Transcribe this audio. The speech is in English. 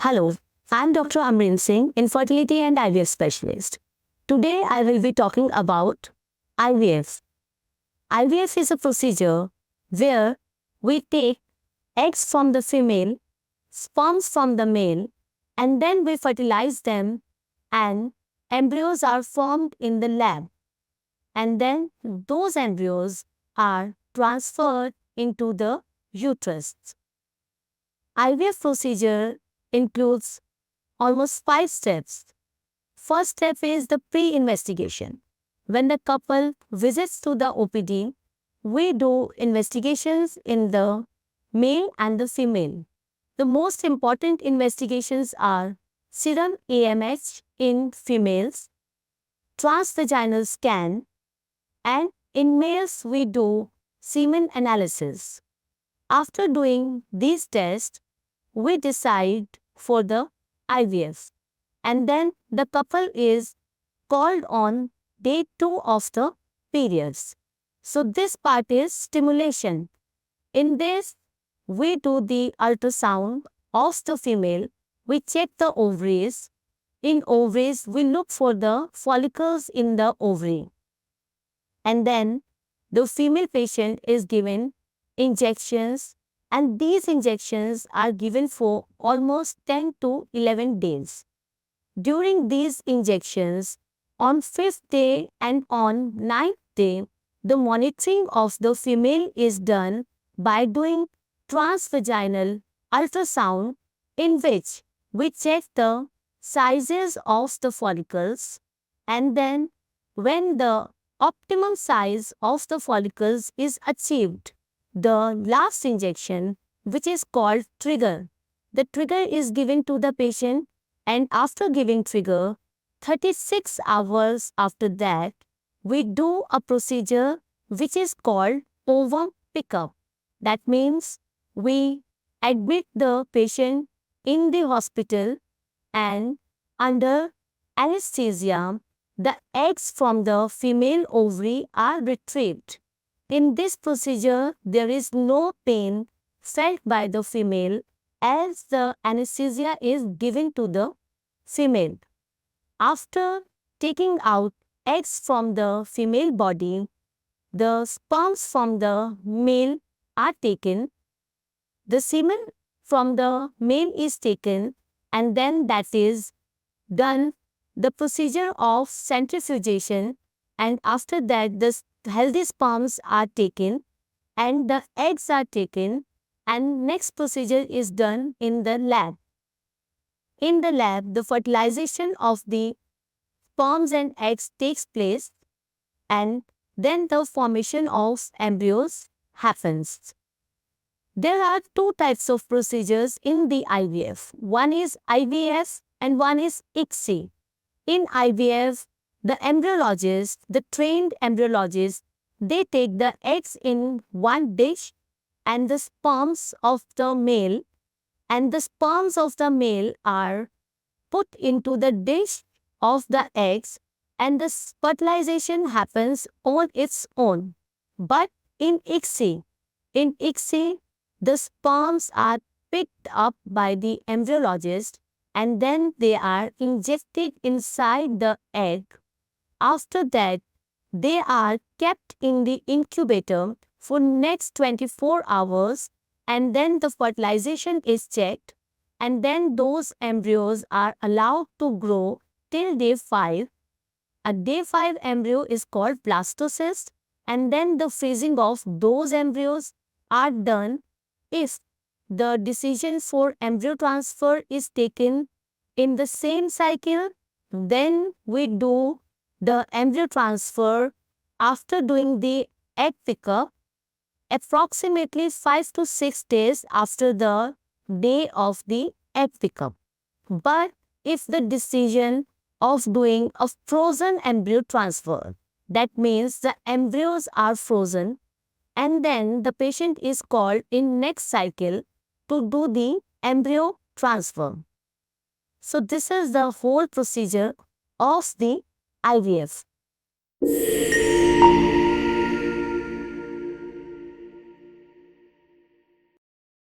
Hello, I'm Dr. Amreen Singh, infertility and IVF specialist. Today I will be talking about IVF. IVF is a procedure where we take eggs from the female, sperms from the male, and then we fertilize them and embryos are formed in the lab. And then those embryos are transferred into the uterus. IVF procedure includes almost 5 steps. First step is the pre-investigation. When the couple visits to the OPD, we do investigations in the male and the female. The most important investigations are serum AMH in females, transvaginal scan, and in males we do semen analysis. After doing these tests, we decide for the IVF. And then the couple is called on day 2 of the periods. So this part is stimulation. In this, we do the ultrasound of the female. We check the ovaries. In ovaries, we look for the follicles in the ovary. And then the female patient is given injections, and these injections are given for almost 10 to 11 days. During these injections, on 5th day and on 9th day, the monitoring of the female is done by doing transvaginal ultrasound, in which we check the sizes of the follicles, and then when the optimum size of the follicles is achieved, the last injection, which is called trigger. The trigger is given to the patient, and after giving trigger, 36 hours after that, we do a procedure which is called ovum pickup. That means we admit the patient in the hospital, and under anesthesia, the eggs from the female ovary are retrieved. In this procedure, there is no pain felt by the female as the anesthesia is given to the female. After taking out eggs from the female body, the sperms from the male are taken. The semen from the male is taken, and then that is done the procedure of centrifugation, and after that the healthy sperms are taken and the eggs are taken, and next procedure is done in the lab. In the lab, the fertilization of the sperms and eggs takes place, and then the formation of embryos happens. There are 2 types of procedures in the IVF. One is IVF and one is ICSI. In IVF, the embryologist, the trained embryologist, they take the eggs in one dish and the sperms of the male, and the sperms of the male are put into the dish of the eggs, and the fertilization happens on its own. But in ICSI, the sperms are picked up by the embryologist, and then they are injected inside the egg. After that, they are kept in the incubator for next 24 hours, and then the fertilization is checked, and then those embryos are allowed to grow till day 5. A day 5 embryo is called blastocyst, and then the freezing of those embryos are done. If the decision for embryo transfer is taken in the same cycle, then we do the embryo transfer after doing the egg pickup, approximately 5 to 6 days after the day of the egg pickup. But if the decision of doing a frozen embryo transfer, that means the embryos are frozen, and then the patient is called in next cycle to do the embryo transfer. So this is the whole procedure of the IVF.